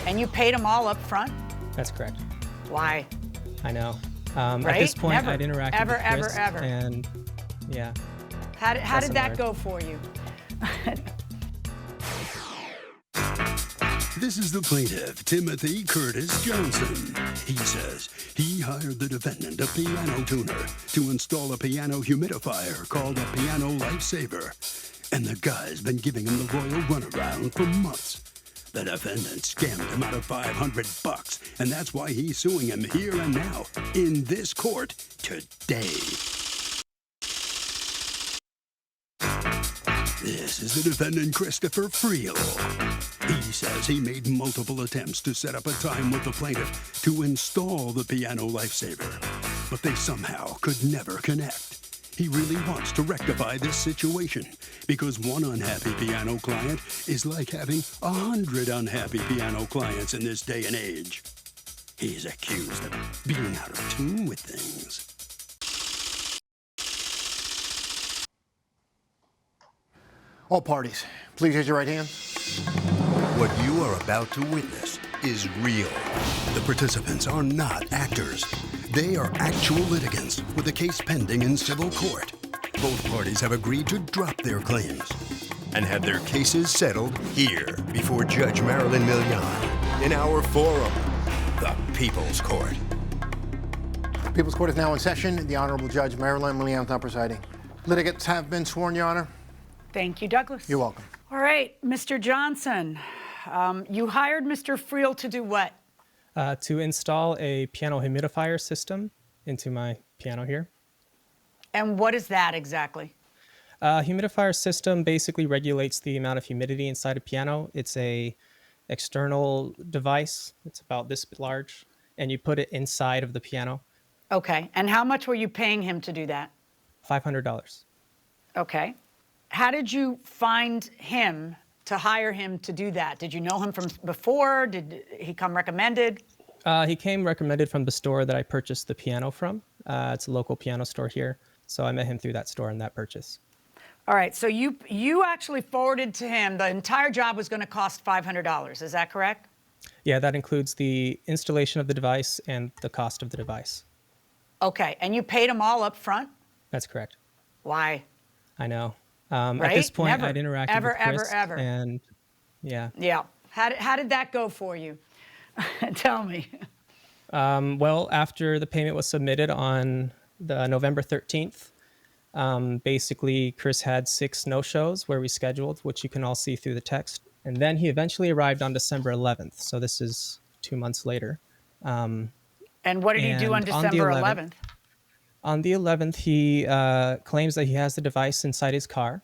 And you paid him all up front? That's correct. Why? I know. Right? At this point, Never. I'd interacted Ever, with Chris, ever. and yeah. How did that go for you? This is the plaintiff, Timothy Curtis Johnson. He says he hired the defendant, a piano tuner, to install a piano humidifier called a Piano Lifesaver. And the guy's been giving him the royal runaround for months. The defendant scammed him out of $500, and that's why he's suing him here and now, in this court, today. This is the defendant, Christopher Friel. He says he made multiple attempts to set up a time with the plaintiff to install the Piano Lifesaver, but they somehow could never connect. He really wants to rectify this situation because one unhappy piano client is like having 100 unhappy piano clients in this day and age. He's accused of being out of tune with things. All parties, please raise your right hand. What you are about to witness is real. The participants are not actors. They are actual litigants with a case pending in civil court. Both parties have agreed to drop their claims and have their cases settled here before Judge Marilyn Milian in our forum, the People's Court. The People's Court is now in session. The Honorable Judge Marilyn Milian is now presiding. Litigants have been sworn, Your Honor. Thank you, Douglas. You're welcome. All right, Mr. Johnson, you hired Mr. Friel to do what? To install a piano humidifier system into my piano here. And what is that exactly? Humidifier system basically regulates the amount of humidity inside a piano. It's a external device. It's about this large, and you put it inside of the piano. Okay, and how much were you paying him to do that? $500. Okay. How did you find him to hire him to do that? Did you know him from before? Did he come recommended? He came recommended from the store that I purchased the piano from. It's a local piano store here. So I met him through that store and that purchase. All right, so you actually forwarded to him the entire job was going to cost $500. Is that correct? Yeah, that includes the installation of the device and the cost of the device. Okay, and you paid him all up front? That's correct. Why? I know. Right? At this point, Never. I'd interacted with Chris, Ever. and yeah. Yeah. How did that go for you? Tell me. Well, after the payment was submitted on the November 13th, basically Chris had 6 no-shows where we scheduled, which you can all see through the text. And then he eventually arrived on December 11th. So this is 2 months later. And what did he do on December 11th? On the 11th, he claims that he has the device inside his car.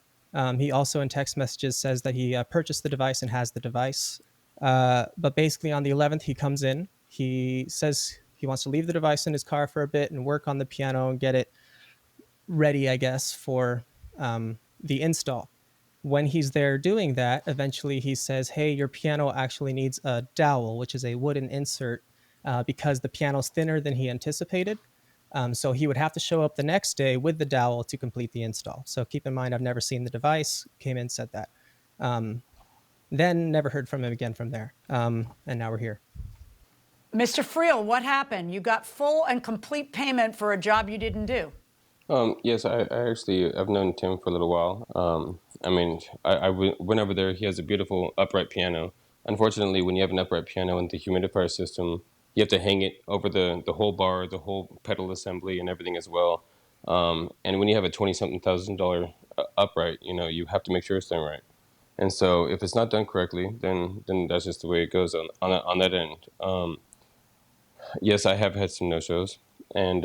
He also in text messages says that he purchased the device and has the device. But basically on the 11th, he comes in. He says he wants to leave the device in his car for a bit and work on the piano and get it ready, I guess, for the install. When he's there doing that, eventually he says, hey, your piano actually needs a dowel, which is a wooden insert, because the piano's thinner than he anticipated. So he would have to show up the next day with the dowel to complete the install. So keep in mind, I've never seen the device, came in, said that. Then never heard from him again from there. And now we're here. Mr. Friel, what happened? You got full and complete payment for a job you didn't do. Yes, I've known Tim for a little while. I went over there. He has a beautiful upright piano. Unfortunately, when you have an upright piano and the humidifier system, you have to hang it over the whole bar, the whole pedal assembly and everything as well. And when you have a $20-something thousand upright, you have to make sure it's done right. And so if it's not done correctly, then that's just the way it goes on that end. Yes, I have had some no-shows, and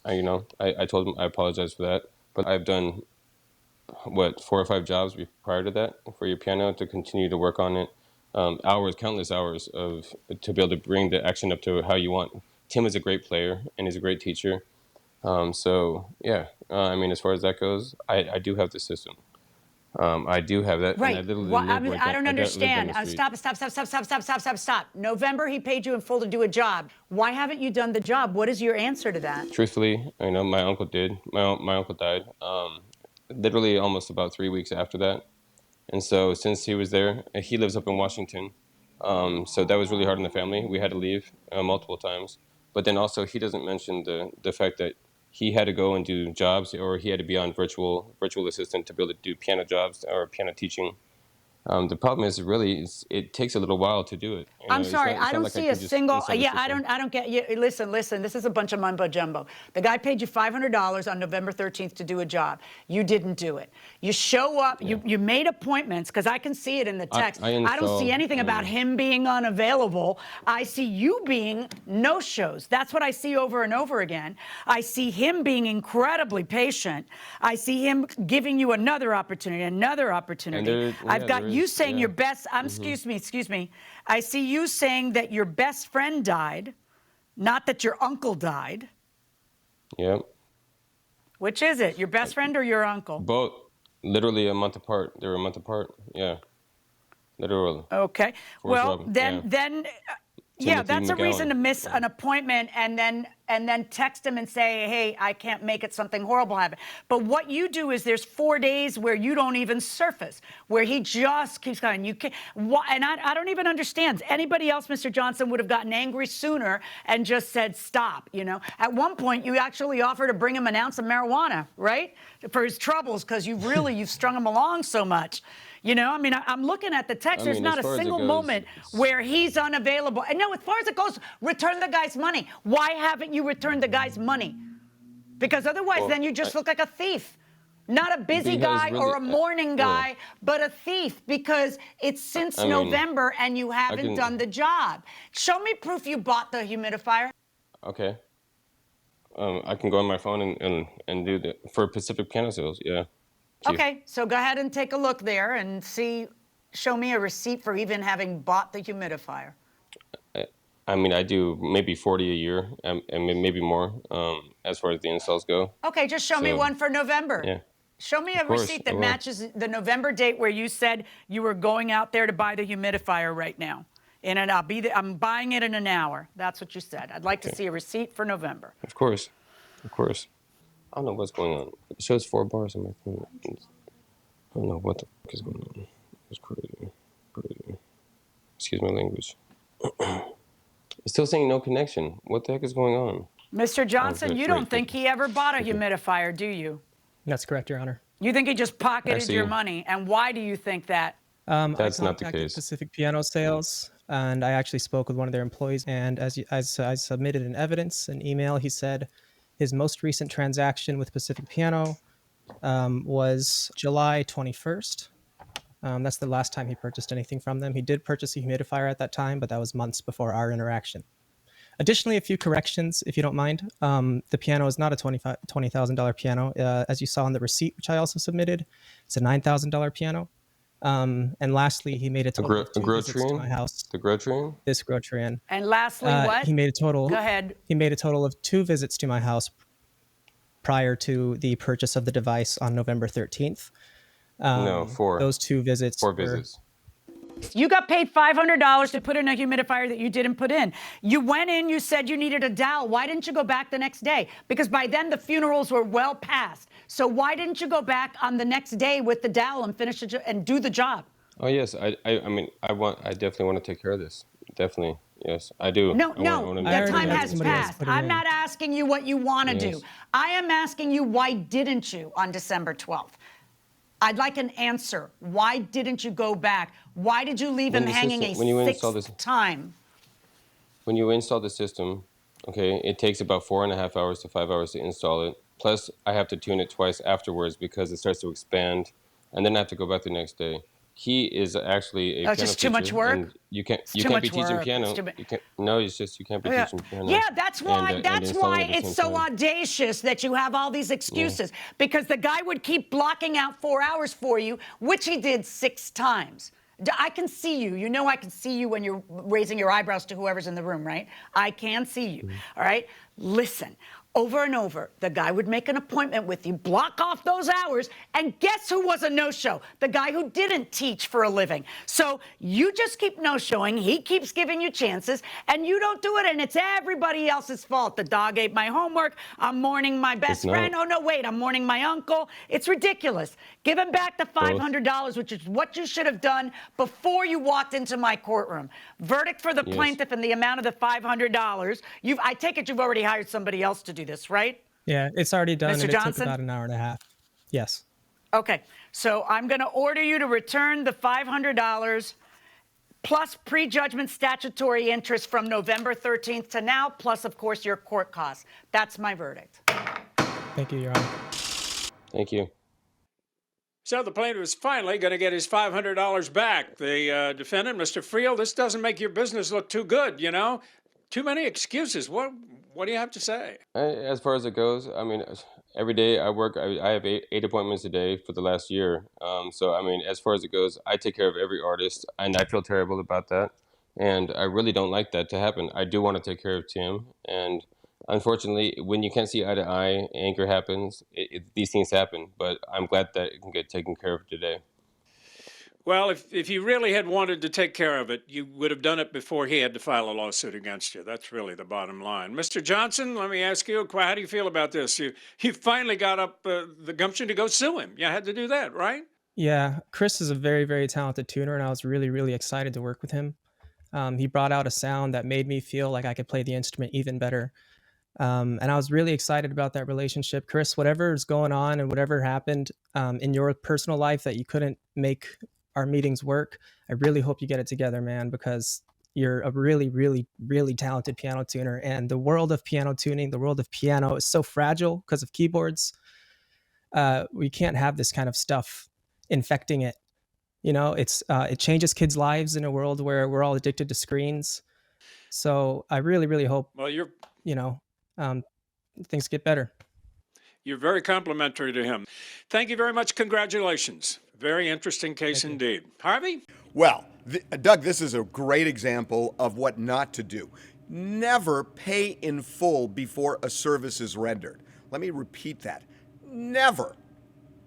I told him I apologize for that. But I've done 4 or 5 jobs prior to that for your piano to continue to work on it. Countless hours to be able to bring the action up to how you want. Tim is a great player and he's a great teacher. So yeah, as far as that goes, I do have the system. I do have that. Right. And I don't understand. Stop. November, he paid you in full to do a job. Why haven't you done the job? What is your answer to that? Truthfully, my uncle did. My uncle died literally almost about 3 weeks after that. And so since he was there, he lives up in Washington. So that was really hard on the family. We had to leave multiple times. But then also he doesn't mention the fact that he had to go and do jobs, or he had to be on virtual assistant to be able to do piano jobs or piano teaching. The problem is really it takes a little while to do it. You I'm know, sorry, it's I not don't like I see a can just single, install the yeah, system. I don't get you. Listen, this is a bunch of mumbo jumbo. The guy paid you $500 on November 13th to do a job. You didn't do it. You show up, you made appointments, because I can see it in the text. I I don't see install, anything about him being unavailable. I see you being no-shows. That's what I see over and over again. I see him being incredibly patient. I see him giving you another opportunity, another opportunity. I've got you saying your best, excuse me. I see you saying that your best friend died, not that your uncle died. Yep. Which is it, your best friend or your uncle? Both, literally a month apart. They were a month apart. Yeah, literally. Okay. Forrest Well, Robin, then, yeah, Timothy that's a reason McGowan. to miss an appointment and then text him and say, hey, I can't make it, something horrible happened. But what you do is there's 4 days where you don't even surface, where he just keeps going. You can't, and I don't even understand. Anybody else, Mr. Johnson, would have gotten angry sooner and just said stop. You know, at one point you actually offered to bring him an ounce of marijuana, right, for his troubles, because you've strung him along so much. You know, I mean, I'm looking at the text. There's not a single moment where he's unavailable. And no, as far as it goes, return the guy's money. Why haven't you returned the guy's money? Because otherwise, then you just look like a thief. Not a busy guy or a morning guy, but a thief, because it's since November and you haven't done the job. Show me proof you bought the humidifier. Okay. I can go on my phone and do that for Pacific Piano Sales. Yeah. Okay, so go ahead and take a look there and show me a receipt for even having bought the humidifier. I mean, I do maybe 40 a year, and maybe more, as far as the installs go. Okay, just show me one for November. Yeah. Show me a receipt that matches the November date where you said you were going out there to buy the humidifier right now. And I'm buying it in an hour. That's what you said. I'd like to see a receipt for November. Of course. Of course. I don't know what's going on. It shows 4 bars on my phone. I don't know what the fuck is going on. It's crazy. Crazy. Excuse my language. It's still saying no connection. What the heck is going on? Mr. Johnson, you don't think he ever bought a humidifier, do you? That's correct, Your Honor. You think he just pocketed your money? And why do you think that? That's I not the contacted case. Pacific Piano Sales, and I actually spoke with one of their employees. And as I submitted an email, he said his most recent transaction with Pacific Piano was July 21st. That's the last time he purchased anything from them. He did purchase a humidifier at that time, but that was months before our interaction. Additionally, a few corrections, if you don't mind. The piano is not a $20,000 piano. As you saw on the receipt, which I also submitted, it's a $9,000 piano. And lastly, he made a total of 2 visits to my house. The Grotrian? This Grotrian. And lastly, what? He made a total. Go ahead. He made a total of 2 visits to my house prior to the purchase of the device on November 13th. No, 4. Those 2 visits. 4 visits. You got paid $500 to put in a humidifier that you didn't put in. You went in, you said you needed a dowel. Why didn't you go back the next day? Because by then the funerals were well past. So why didn't you go back on the next day with the dowel and finish it and do the job? Oh yes, I mean I definitely want to take care of this. Definitely, yes, I do. No, that time has somebody else passed. put it I'm in. not asking you what you want to do. Yes. I am asking you, why didn't you on December 12th? I'd like an answer. Why didn't you go back? Why did you leave him hanging a 6th time? When you install the system, okay, it takes about 4.5 hours to 5 hours to install it. Plus, I have to tune it twice afterwards because it starts to expand, and then I have to go back the next day. He is actually a piano it's just too much teacher, work? and you can't be teaching work. piano. You can't be teaching piano. Yeah, that's why and installing why at the it's same so time. audacious that you have all these excuses. Because the guy would keep blocking out 4 hours for you, which he did 6 times. I can see you. You know I can see you when you're raising your eyebrows to whoever's in the room, right? I can see you, all right? Listen, over and over. The guy would make an appointment with you, block off those hours, and guess who was a no-show? The guy who didn't teach for a living. So you just keep no-showing, he keeps giving you chances, and you don't do it, and it's everybody else's fault. The dog ate my homework, I'm mourning my best friend. Oh, no, wait, I'm mourning my uncle. It's ridiculous. Give him back the $500, which is what you should have done before you walked into my courtroom. Verdict for the plaintiff and the amount of the $500. I take it you've already hired somebody else to do this, right? Yeah, it's already done, Mr. and it Johnson? took about an hour and a half. Yes. Okay, so I'm going to order you to return the $500 plus prejudgment statutory interest from November 13th to now, plus, of course, your court costs. That's my verdict. Thank you, Your Honor. Thank you. So the plaintiff is finally going to get his $500 back. The defendant, Mr. Friel, this doesn't make your business look too good, you know? Too many excuses. What do you have to say? As far as it goes, I mean, every day I work, I have eight appointments a day for the last year. So, I mean, as far as it goes, I take care of every artist, and I feel terrible about that. And I really don't like that to happen. I do want to take care of Tim. And unfortunately, when you can't see eye to eye, anger happens. These things happen. But I'm glad that it can get taken care of today. Well, if you really had wanted to take care of it, you would have done it before he had to file a lawsuit against you. That's really the bottom line. Mr. Johnson, let me ask you, how do you feel about this? You finally got up the gumption to go sue him. You had to do that, right? Yeah, Chris is a very, very talented tuner, and I was really, really excited to work with him. He brought out a sound that made me feel like I could play the instrument even better. And I was really excited about that relationship. Chris, whatever is going on and whatever happened in your personal life that you couldn't make our meetings work, I really hope you get it together, man, because you're a really, really, really talented piano tuner. And the world of piano tuning, the world of piano is so fragile because of keyboards. We can't have this kind of stuff infecting it. You know, it changes kids' lives in a world where we're all addicted to screens. So I really, really hope, things get better. You're very complimentary to him. Thank you very much. Congratulations. Very interesting case indeed. Harvey? Well, Doug, this is a great example of what not to do. Never pay in full before a service is rendered. Let me repeat that. Never,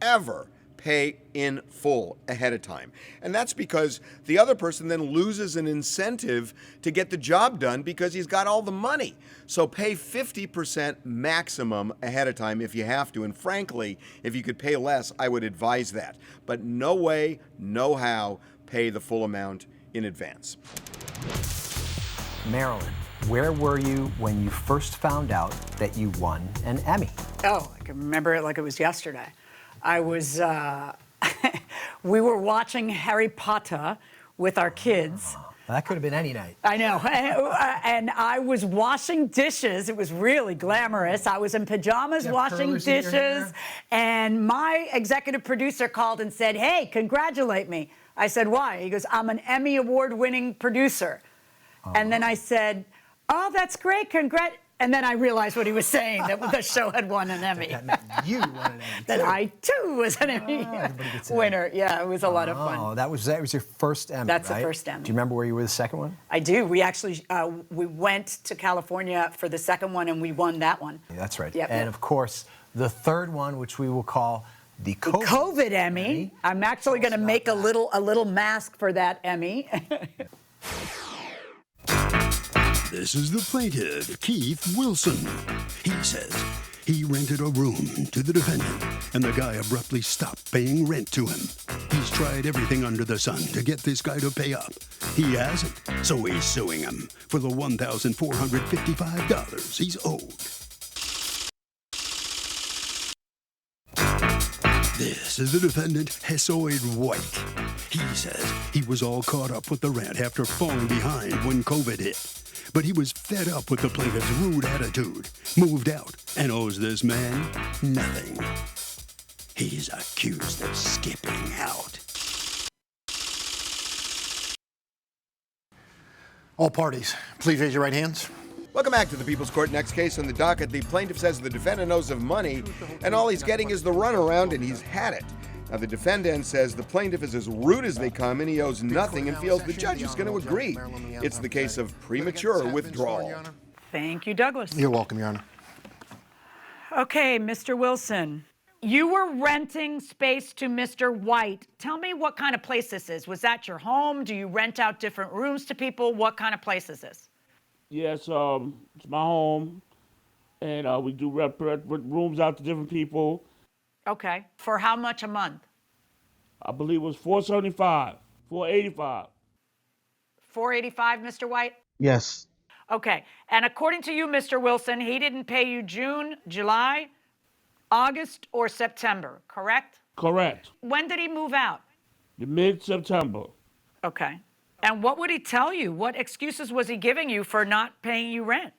ever pay in full ahead of time. And that's because the other person then loses an incentive to get the job done because he's got all the money. So pay 50% maximum ahead of time if you have to. And frankly, if you could pay less, I would advise that. But no way, no how, pay the full amount in advance. Marilyn, where were you when you first found out that you won an Emmy? Oh, I can remember it like it was yesterday. I was, we were watching Harry Potter with our kids. That could have been any night. I know. And I was washing dishes. It was really glamorous. I was in pajamas washing dishes. And my executive producer called and said, "Hey, congratulate me." I said, "Why?" He goes, "I'm an Emmy Award-winning producer." And then I said, "Oh, that's great. And then I realized what he was saying, that the show had won an Emmy. That meant you won an Emmy, That I, too, was an Emmy winner. Yeah, it was a lot of fun. Oh, that was your first Emmy, That's right? the first Emmy. Do you remember where you were the second one? I do. We actually, we went to California for the second one, and we won that one. Yeah, that's right. Yep, and, yep. of course, the third one, which we will call the COVID Emmy. I'm actually going to make a little mask for that Emmy. This is the plaintiff, Keith Wilson. He says he rented a room to the defendant, and the guy abruptly stopped paying rent to him. He's tried everything under the sun to get this guy to pay up. He hasn't, so he's suing him for the $1,455 he's owed. This is the defendant, Hessoid White. He says he was all caught up with the rent after falling behind when COVID hit. But he was fed up with the plaintiff's rude attitude, moved out, and owes this man nothing. He's accused of skipping out. All parties, please raise your right hands. Welcome back to the People's Court. Next case on the docket. The plaintiff says the defendant knows of money, and all he's getting is the runaround, and he's had it. Now, the defendant says the plaintiff is as rude as they come, and he owes nothing, and feels the judge is going to agree. It's the case of premature withdrawal. Thank you, Douglas. You're welcome, Your Honor. Okay, Mr. Wilson, you were renting space to Mr. White. Tell me what kind of place this is. Was that your home? Do you rent out different rooms to people? What kind of place is this? Yes, it's my home, and we do rent rooms out to different people. Okay. For how much a month? I believe it was $475, $485. $485, Mr. White? Yes. Okay. And according to you, Mr. Wilson, he didn't pay you June, July, August, or September, correct? Correct. When did he move out? The mid-September. Okay. And what would he tell you? What excuses was he giving you for not paying you rent?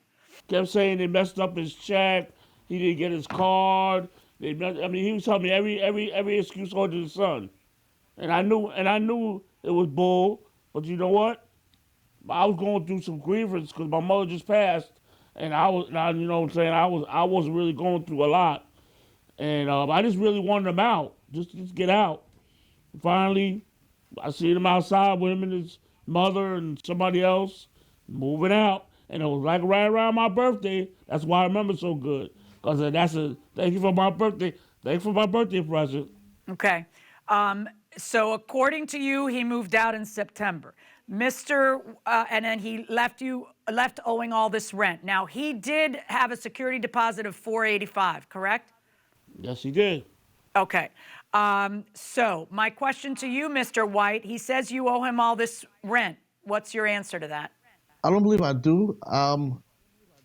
Kept saying they messed up his check. He didn't get his card. He was telling me every excuse under the sun. And I knew it was bull. But you know what? I was going through some grievance because my mother just passed, and I wasn't really going through a lot, and I just really wanted him out, just get out. Finally, I seen him outside with him and his mother and somebody else moving out, and it was like right around my birthday. That's why I remember so good, because thank you for my birthday. Thanks for my birthday present. Okay. So according to you, he moved out in September. And then he left owing all this rent. Now, he did have a security deposit of $485, correct? Yes, he did. Okay. So my question to you, Mr. White, he says you owe him all this rent. What's your answer to that? I don't believe I do.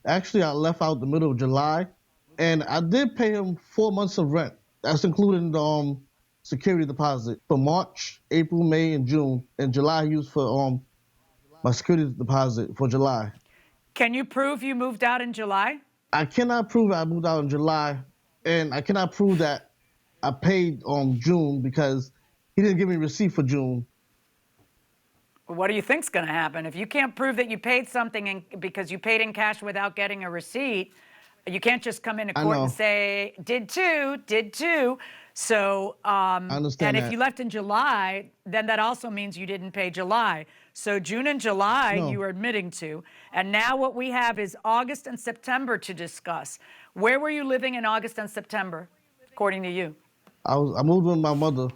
Actually, I left out the middle of July, and I did pay him 4 months of rent. That's including the security deposit for March, April, May, and June. And July, he used for my security deposit for July. Can you prove you moved out in July? I cannot prove I moved out in July, and I cannot prove that I paid June because he didn't give me a receipt for June. What do you think's going to happen? If you can't prove that you paid something because you paid in cash without getting a receipt, you can't just come into court and say, did too. So, I understand and if you left in July, then that also means you didn't pay July. So June and July, you are admitting to. And now what we have is August and September to discuss. Where were you living in August and September, according to you? I moved with my mother.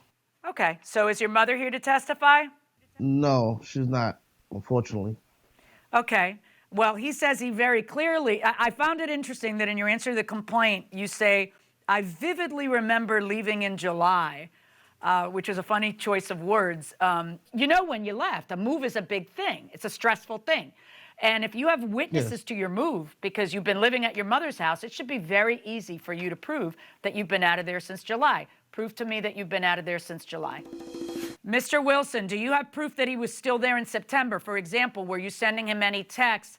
Okay. So is your mother here to testify? No, she's not, unfortunately. Okay. Well, he says he very clearly, I found it interesting that in your answer to the complaint, you say, I vividly remember leaving in July, which is a funny choice of words. When you left, a move is a big thing. It's a stressful thing. And if you have witnesses to your move because you've been living at your mother's house, it should be very easy for you to prove that you've been out of there since July. Prove to me that you've been out of there since July. Mr. Wilson, do you have proof that he was still there in September? For example, were you sending him any texts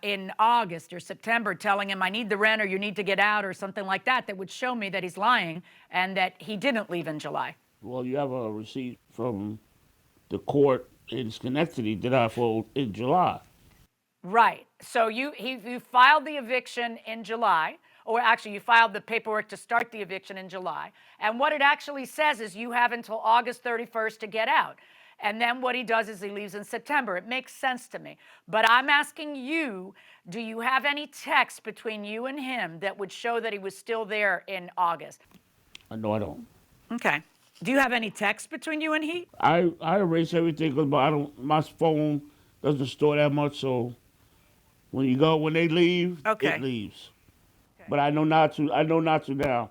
in August or September telling him I need the rent or you need to get out or something like that that would show me that he's lying and that he didn't leave in July? Well, you have a receipt from the court in Schenectady that I filed in July. Right. So you filed the eviction in July, or actually you filed the paperwork to start the eviction in July. And what it actually says is you have until August 31st to get out. And then what he does is he leaves in September. It makes sense to me. But I'm asking you, do you have any text between you and him that would show that he was still there in August? No, I don't. Okay. Do you have any text between you and he? I erase everything because my phone doesn't store that much, so when they leave, it leaves. Okay. But I know not to now.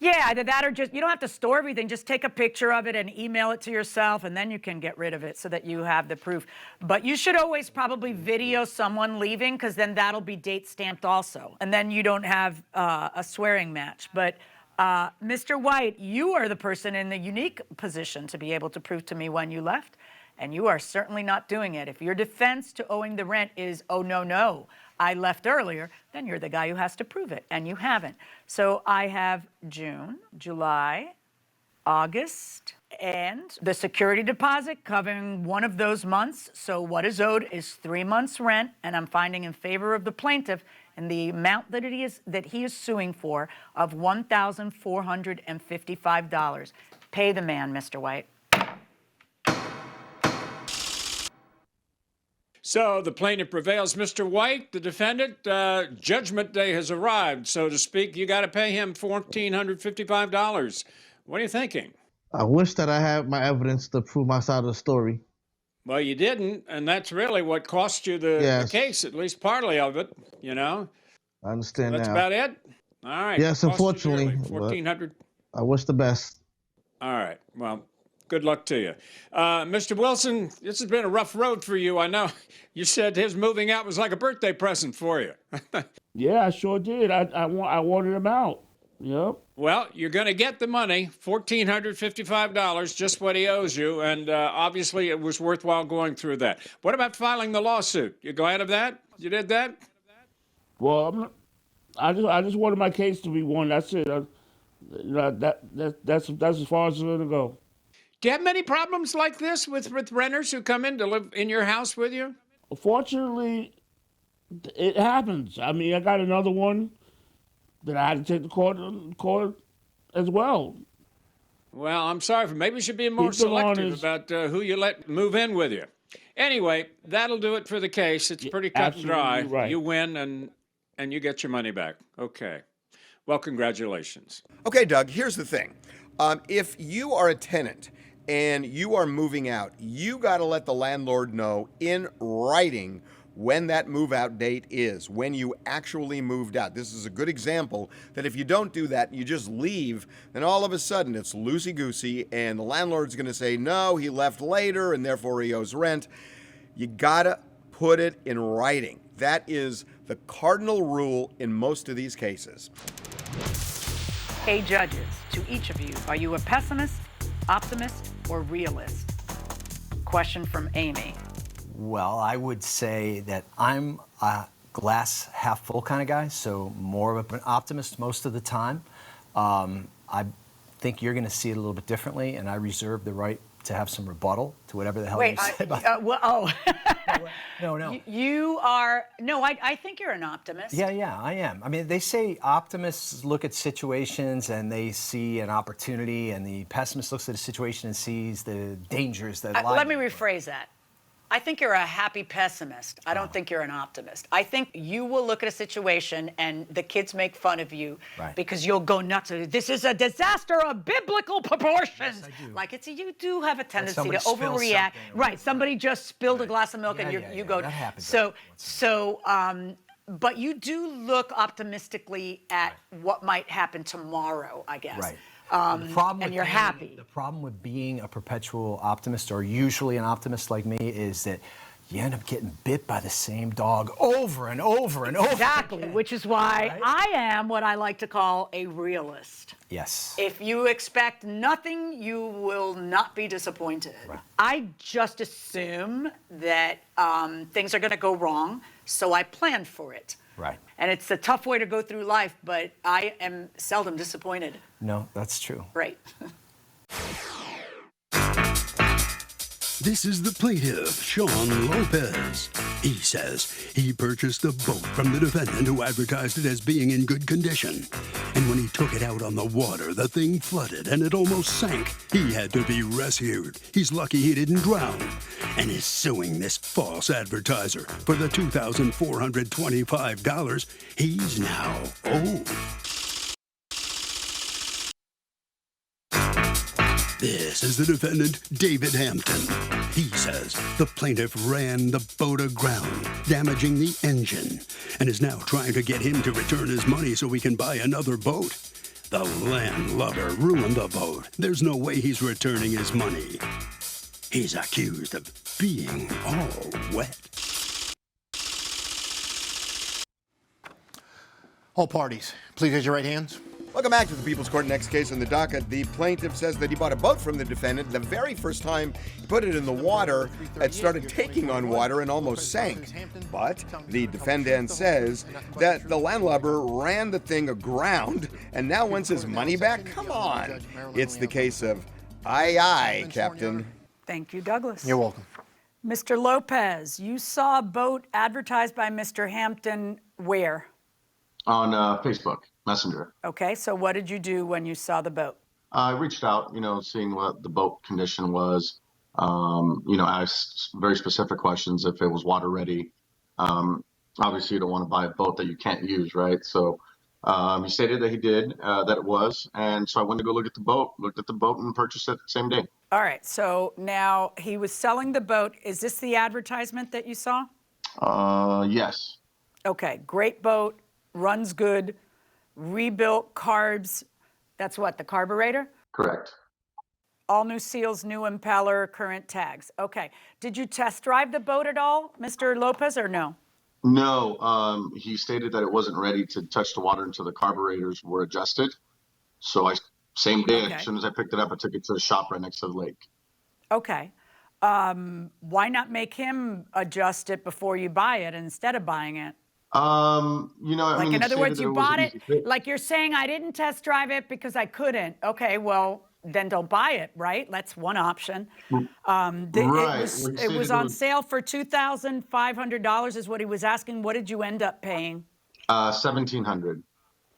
Yeah, either that or just, you don't have to store everything. Just take a picture of it and email it to yourself, and then you can get rid of it so that you have the proof. But you should always probably video someone leaving, because then that'll be date stamped also. And then you don't have a swearing match. But Mr. White, you are the person in the unique position to be able to prove to me when you left. And you are certainly not doing it. If your defense to owing the rent is, oh, no, I left earlier, then you're the guy who has to prove it, and you haven't. So I have June, July, August, and the security deposit covering one of those months. So what is owed is 3 months' rent, and I'm finding in favor of the plaintiff and the amount that he is suing for of $1,455. Pay the man, Mr. White. So the plaintiff prevails. Mr. White, the defendant, judgment day has arrived, so to speak. You got to pay him $1,455. What are you thinking? I wish that I had my evidence to prove my side of the story. Well, you didn't, and that's really what cost you the Yes. case, at least partly of it, you know. I understand That's now. about it? All right. Yes, Cost you unfortunately, dearly. but- 1,400. I wish the best. All right. Well, good luck to you. Mr. Wilson, this has been a rough road for you. I know you said his moving out was like a birthday present for you. Yeah, I sure did. I wanted him out. Yep. Well, you're going to get the money, $1,455, just what he owes you, and obviously it was worthwhile going through that. What about filing the lawsuit? You glad of that? You did that? Well, I just wanted my case to be won. That's it. That's as far as it's gonna go. Do you have many problems like this with renters who come in to live in your house with you? Fortunately, it happens. I mean, I got another one that I had to take to court as well. Well, I'm sorry for maybe you should be more selective about who you let move in with you. Anyway, that'll do it for the case. It's pretty cut and dry. Right. You win and you get your money back. Okay. Well, congratulations. Okay, Doug, here's the thing. If you are a tenant and you are moving out, you got to let the landlord know in writing when that move out date is, when you actually moved out. This is a good example that if you don't do that, you just leave, then all of a sudden it's loosey-goosey and the landlord's going to say, no, he left later and therefore he owes rent. You got to put it in writing. That is the cardinal rule in most of these cases. Hey, judges, to each of you, are you a pessimist, optimist, or realist? Question from Amy. Well, I would say that I'm a glass half full kind of guy, so more of an optimist most of the time. I think you're going to see it a little bit differently, and I reserve the right to have some rebuttal to whatever the hell you say about No. You are, no, I think you're an optimist. Yeah, I am. I mean, they say optimists look at situations and they see an opportunity, and the pessimist looks at a situation and sees the dangers that lie. Let me rephrase that. I think you're a happy pessimist. I don't think you're an optimist. I think you will look at a situation and the kids make fun of you because you'll go nuts. This is a disaster of biblical proportions. Yes, I do. Like you do have a tendency to somebody spills overreact. something. Right. Somebody just spilled a glass of milk and you go. That happens. But you do look optimistically at what might happen tomorrow, I guess. Right. And you're happy. The problem with being a perpetual optimist, or usually an optimist like me, is that you end up getting bit by the same dog over and over and over. Exactly, which is why I am what I like to call a realist. Yes. If you expect nothing, you will not be disappointed. Right. I just assume that things are going to go wrong, so I plan for it. Right. And it's a tough way to go through life, but I am seldom disappointed. No, that's true. Right. This is the plaintiff, Sean Lopez. He says he purchased a boat from the defendant who advertised it as being in good condition. And when he took it out on the water, the thing flooded and it almost sank. He had to be rescued. He's lucky he didn't drown. And is suing this false advertiser for the $2,425 he's now owed. This is the defendant, David Hampton. He says the plaintiff ran the boat aground, damaging the engine, and is now trying to get him to return his money so he can buy another boat. The landlubber ruined the boat. There's no way he's returning his money. He's accused of being all wet. All parties, please raise your right hands. Welcome back to the People's Court. Next case on the docket. The plaintiff says that he bought a boat from the defendant. The very first time he put it in the water, it started taking on water and almost sank. But the defendant says that the landlubber ran the thing aground and now wants his money back? Come on. It's the case of aye, Captain. Thank you, Douglas. You're welcome. Mr. Lopez, you saw a boat advertised by Mr. Hampton where? On Facebook Messenger. Okay, so what did you do when you saw the boat? I reached out, seeing what the boat condition was. asked very specific questions if it was water ready. Obviously, you don't want to buy a boat that you can't use, right? So he stated that he did, that it was. And so I went to go looked at the boat and purchased it the same day. All right. So now he was selling the boat. Is this the advertisement that you saw? Yes. Okay. Great boat, runs good, rebuilt carbs. That's what, the carburetor? Correct. All new seals, new impeller, current tags. Okay. Did you test drive the boat at all, Mr. Lopez, or no? No, he stated that it wasn't ready to touch the water until the carburetors were adjusted. So same day, Okay. as soon as I picked it up, I took it to the shop right next to the lake. Okay. Why not make him adjust it before you buy it instead of buying it? Like In other words, you bought it, like you're saying, I didn't test drive it because I couldn't. Okay, well, then don't buy it, right? That's one option. Right. It was on sale for $2,500 is what he was asking. What did you end up paying? 1,700.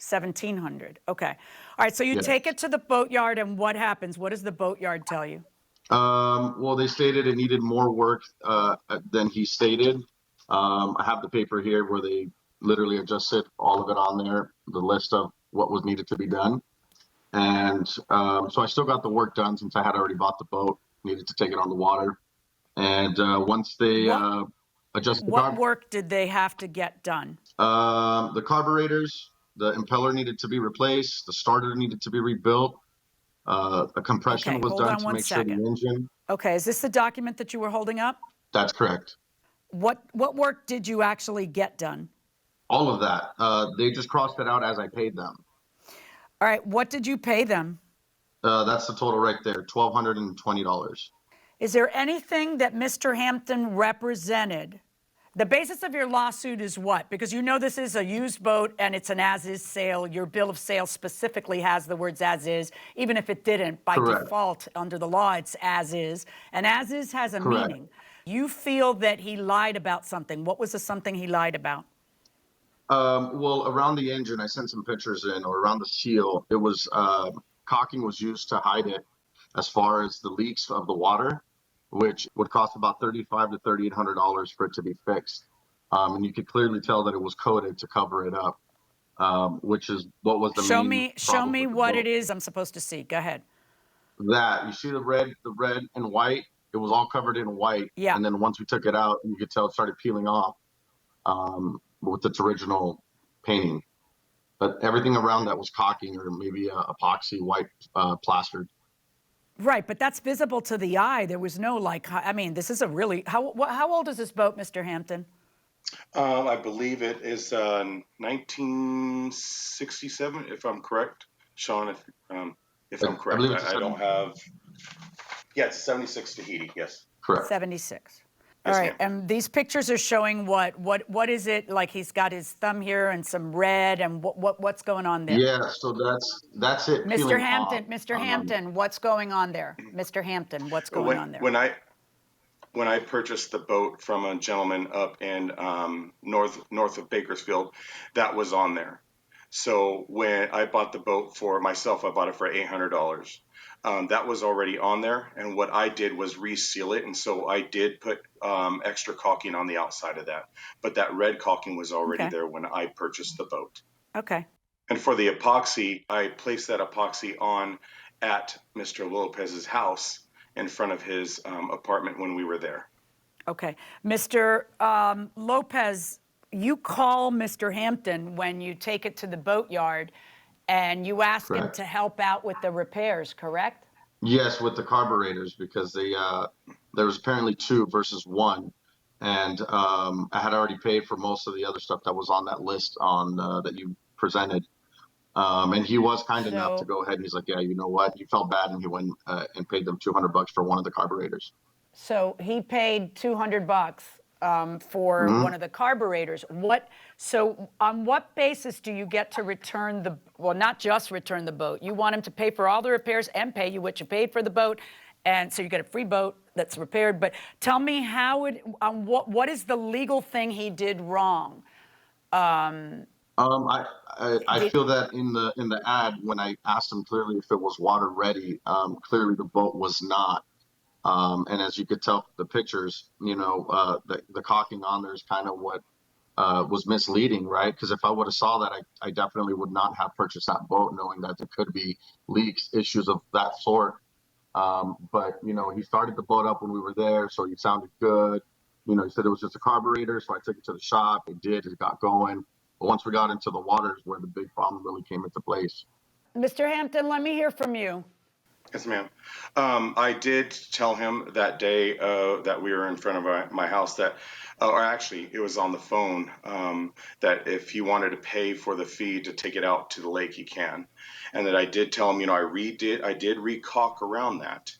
1,700. Okay. All right. So you Yes. take it to the boatyard, and what happens? What does the boatyard tell you? Well, they stated it needed more work than he stated. I have the paper here where they literally adjusted all of it on there, the list of what was needed to be done. And so I still got the work done since I had already bought the boat, needed to take it on the water. And once they adjusted What work did they have to get done? the carburetors, the impeller needed to be replaced, the starter needed to be rebuilt. A compression was done to make sure the engine. Okay, is this the document that you were holding up? That's correct. What work did you actually get done? All of that. They just crossed it out as I paid them. All right, what did you pay them? That's the total right there, $1,220. Is there anything that Mr. Hampton represented? The basis of your lawsuit is what? Because you know this is a used boat and it's an as-is sale. Your bill of sale specifically has the words as-is. Even if it didn't, by default, under the law, it's as-is. And as-is has a meaning. You feel that he lied about something. What was the something he lied about? Well, around the engine, I sent some pictures in, or around the seal, it was caulking was used to hide it as far as the leaks of the water, which would cost about $3,500 to $3,800 for it to be fixed. And you could clearly tell that it was coated to cover it up, which is what was the main Show me what it is I'm supposed to see. Go ahead. That you see the red and white. It was all covered in white. Yeah. And then once we took it out, you could tell it started peeling off with its original painting. But everything around that was caulking or maybe epoxy white plastered. Right, but that's visible to the eye. There was no this is a really, how old is this boat, Mr. Hampton? I believe it is 1967, if I'm correct. Sean, if I'm correct, I don't have. Yeah, it's 76 Tahiti. Yes, correct. 76. Yes, All right, ma'am. and these pictures are showing what is it like? He's got his thumb here and some red, and what's going on there? Yeah, so that's it. Mr. Hampton, Mr. Hampton, what's going on there? Mr. Hampton, what's going on there? When I purchased the boat from a gentleman up in north of Bakersfield, that was on there. So when I bought the boat for myself, I bought it for $800. That was already on there, and what I did was reseal it, and so I did put extra caulking on the outside of that. But that red caulking was already there when I purchased the boat. Okay. And for the epoxy, I placed that epoxy on at Mr. Lopez's house in front of his apartment when we were there. Okay. Mr. Lopez, you call Mr. Hampton when you take it to the boatyard and you ask him to help out with the repairs, correct? Yes, with the carburetors, because there was apparently 2 versus 1. And I had already paid for most of the other stuff that was on that list that you presented. And he was kind enough to go ahead and he's like, yeah, you know what? He felt bad and he went and paid them $200 for one of the carburetors. So he paid $200 for one of the carburetors. So on what basis do you get to return not just return the boat, you want him to pay for all the repairs and pay you what you paid for the boat, and so you get a free boat that's repaired. But tell me what is the legal thing he did wrong? I feel that in the ad, when I asked him clearly if it was water ready, clearly the boat was not. And as you could tell from the pictures, the caulking on there is kind of what was misleading, right? Because if I would have saw that, I definitely would not have purchased that boat, knowing that there could be leaks, issues of that sort. But he started the boat up when we were there, so he sounded good. He said it was just a carburetor, so I took it to the shop. It got going. But once we got into the water is where the big problem really came into place. Mr. Hampton, let me hear from you. Yes, ma'am. I did tell him that day that we were in front of my house that, or actually it was on the phone, that if he wanted to pay for the fee to take it out to the lake, he can. And that I did tell him, I did re-caulk around that.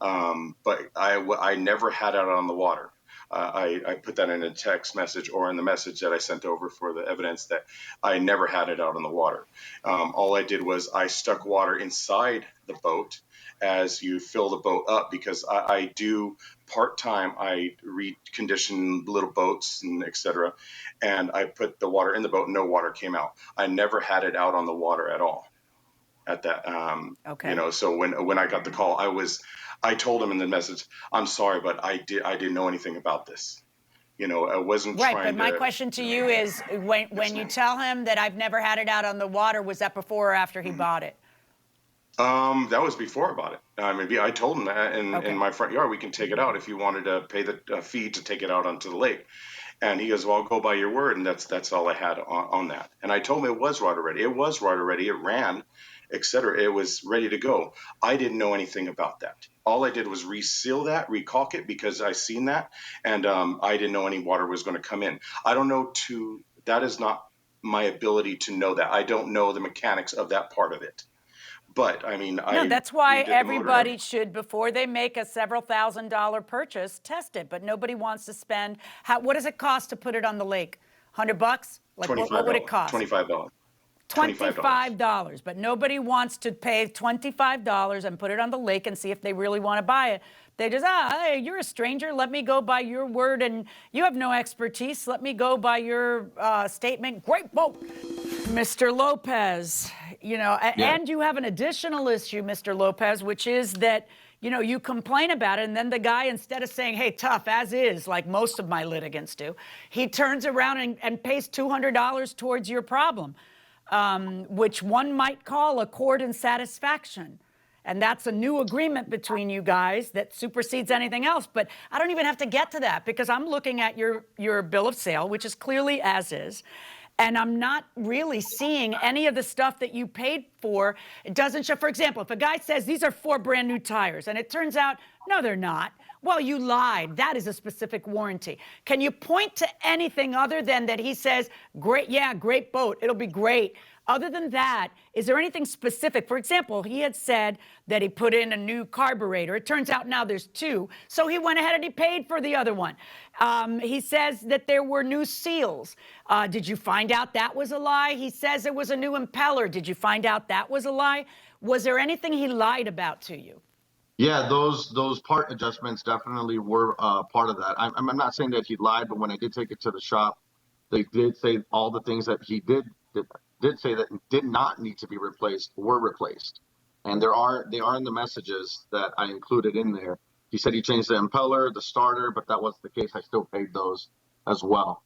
But I never had it on the water. I put that in a text message or in the message that I sent over for the evidence that I never had it out on the water. All I did was I stuck water inside the boat as you fill the boat up, because I do part-time, I recondition little boats and etc. And I put the water in the boat, no water came out. I never had it out on the water at all at that. Okay. So when I got the call, I told him in the message, I'm sorry, but I didn't know anything about this. I wasn't Right, trying but my to. question to you is, when you tell him that I've never had it out on the water, was that before or after he bought it? That was before I bought it. I told him that Okay. in my front yard, we can take it out if you wanted to pay the fee to take it out onto the lake. And he goes, well, I'll go by your word. And that's all I had on that. And I told him it was rudder ready. It was rudder ready. It ran, etc. It was ready to go. I didn't know anything about that. All I did was reseal that, recaulk it, because I seen that. And I didn't know any water was going to come in. I don't know that is not my ability to know that. I don't know the mechanics of that part of it. But No, that's why redid the motor. everybody should, before they make a several $1,000 purchase, test it. But nobody wants to spend. What does it cost to put it on the lake? $100? Like what would it cost? $25. $25, but nobody wants to pay $25 and put it on the lake and see if they really want to buy it. They just, hey, you're a stranger. Let me go by your word, and you have no expertise. Let me go by your statement. Great boat, Mr. Lopez. And you have an additional issue, Mr. Lopez, which is that you complain about it, and then the guy, instead of saying, hey, tough, as is, like most of my litigants do, he turns around and pays $200 towards your problem. Which one might call accord and satisfaction. And that's a new agreement between you guys that supersedes anything else. But I don't even have to get to that, because I'm looking at your bill of sale, which is clearly as is. And I'm not really seeing any of the stuff that you paid for. It doesn't show. For example, if a guy says these are 4 brand new tires, and it turns out, no, they're not. Well, you lied. That is a specific warranty. Can you point to anything other than that he says, great, yeah, great boat, it'll be great? Other than that, is there anything specific? For example, he had said that he put in a new carburetor. It turns out now there's 2. So he went ahead and he paid for the other one. He says that there were new seals. Did you find out that was a lie? He says it was a new impeller. Did you find out that was a lie? Was there anything he lied about to you? Yeah, those part adjustments definitely were part of that. I'm not saying that he lied, but when I did take it to the shop, they did say all the things that he did say that did not need to be replaced were replaced. And they are in the messages that I included in there. He said he changed the impeller, the starter, but that wasn't the case. I still paid those as well.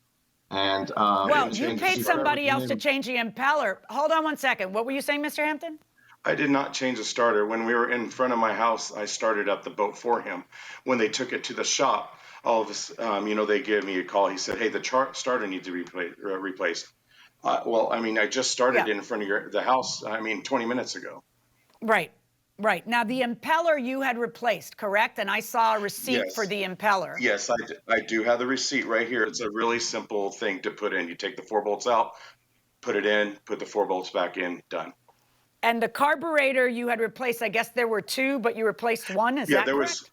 And well, you paid somebody else to change the impeller. Hold on one second. What were you saying, Mr. Hampton? I did not change the starter. When we were in front of my house, I started up the boat for him. When they took it to the shop, all of us, they gave me a call. He said, hey, the starter needs to be replaced. I just started in front of the house, 20 minutes ago. Right. Now, the impeller you had replaced, correct? And I saw a receipt for the impeller. Yes, I do have the receipt right here. It's a really simple thing to put in. You take the 4 bolts out, put it in, put the 4 bolts back in, done. And the carburetor you had replaced, I guess there were 2, but you replaced 1, is that correct?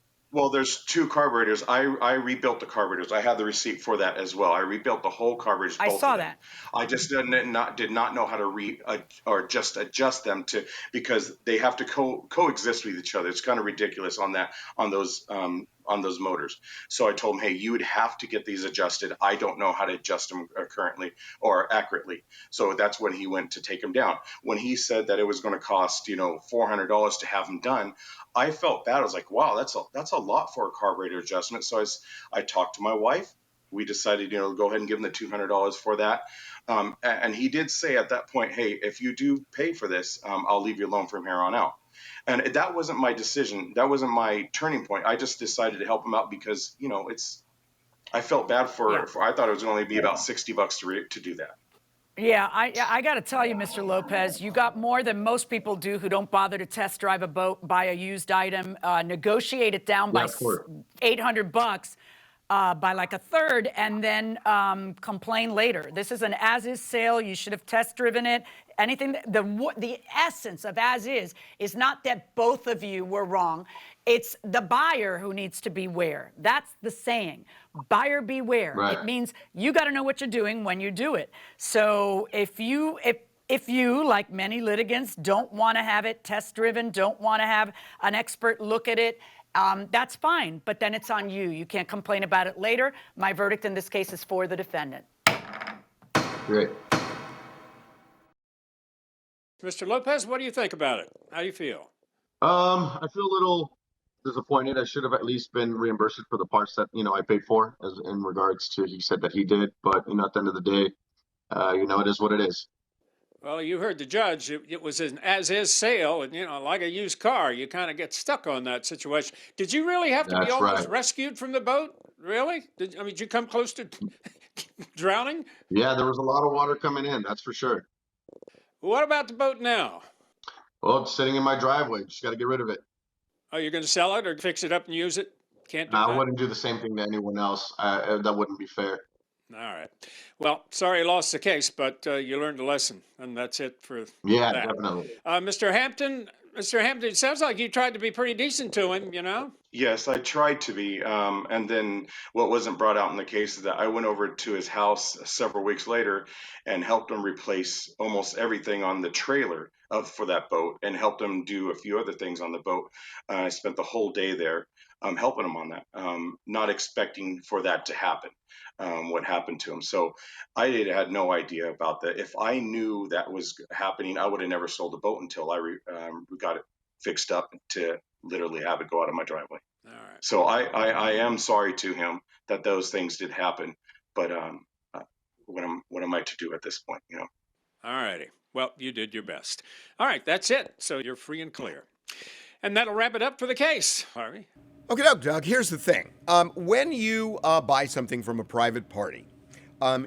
There's 2 carburetors. I rebuilt the carburetors. I have the receipt for that as well. I rebuilt the whole carburetors. I saw that. I just did not know how to adjust them because they have to coexist with each other. It's kind of ridiculous on those on those motors. So I told him, hey, you would have to get these adjusted. I don't know how to adjust them currently or accurately. So that's when he went to take them down. When he said that it was going to cost, $400 to have them done, I felt bad. I was like, wow, that's a lot for a carburetor adjustment. So I talked to my wife. We decided, go ahead and give him the $200 for that. And he did say at that point, hey, if you do pay for this, I'll leave you alone from here on out. And that wasn't my decision. That wasn't my turning point. I just decided to help him out because, I felt bad for I thought it was going to only be about $60 to do that. Yeah, I got to tell you, Mr. Lopez, you got more than most people do who don't bother to test drive a boat, buy a used item, negotiate it down by $800 by like a third, and then complain later. This is an as-is sale. You should have test driven it. Anything. The essence of as-is is not that both of you were wrong. It's the buyer who needs to beware. That's the saying. Buyer beware. Right. It means you got to know what you're doing when you do it. So if you, like many litigants, don't want to have it test driven, don't want to have an expert look at it, that's fine, but then it's on you. You can't complain about it later. My verdict in this case is for the defendant. Great. Mr. Lopez, what do you think about it? How do you feel? I feel a little disappointed. I should have at least been reimbursed for the parts that I paid for, as in regards to he said that he did. But at the end of the day, it is what it is. Well, you heard the judge. It was an as-is sale, and like a used car, you kind of get stuck on that situation. Did you really have to be almost rescued from the boat? Really? Did you come close to drowning? Yeah, there was a lot of water coming in. That's for sure. What about the boat now? Well, it's sitting in my driveway. Just got to get rid of it. Oh, you're going to sell it or fix it up and use it? Can't do that. I wouldn't do the same thing to anyone else. That wouldn't be fair. All right. Well, sorry you lost the case, but you learned a lesson, and that's it for that. Definitely. Mr. Hampton, it sounds like you tried to be pretty decent to him, Yes, I tried to be. And then what wasn't brought out in the case is that I went over to his house several weeks later and helped him replace almost everything on the trailer for that boat and helped him do a few other things on the boat. I spent the whole day there helping him on that, not expecting for that to happen, what happened to him. So I had no idea about that. If I knew that was happening, I would have never sold the boat until I got it fixed up to literally have it go out of my driveway. All right. So I am sorry to him that those things did happen, but what am I to do at this point? All righty. Well, you did your best. All right, that's it. So you're free and clear. And that'll wrap it up for the case, Harvey. Okay, Doug, here's the thing. When you buy something from a private party,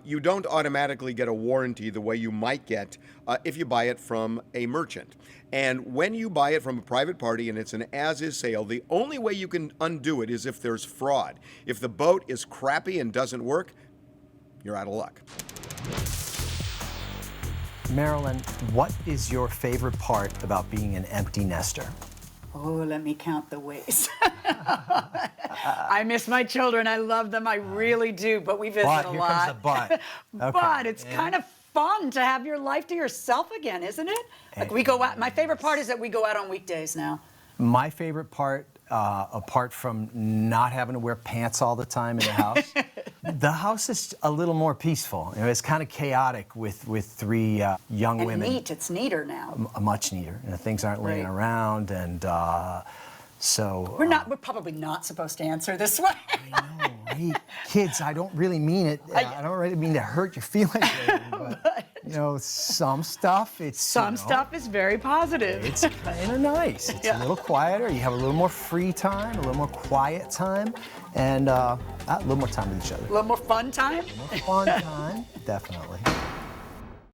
you don't automatically get a warranty the way you might get if you buy it from a merchant. And when you buy it from a private party and it's an as-is sale, the only way you can undo it is if there's fraud. If the boat is crappy and doesn't work, you're out of luck. Marilyn, what is your favorite part about being an empty nester? Oh, let me count the ways. I miss my children. I love them. I really do. But we visit a lot. Here comes the but. Okay. But it's kind of fun to have your life to yourself again, isn't it? Like we go out. My favorite part is that we go out on weekdays now. My favorite part, apart from not having to wear pants all the time in the house is a little more peaceful. It's kind of chaotic with three young women. And neat. It's neater now. Much neater. Things aren't laying around, and so we're probably not supposed to answer this way. I know, right? Kids, I don't really mean it. I don't really mean to hurt your feelings, but some stuff. Stuff is very positive. It's kind of nice. It's a little quieter. You have a little more free time, a little more quiet time, and a little more time with each other. A little more fun time. More fun time, definitely.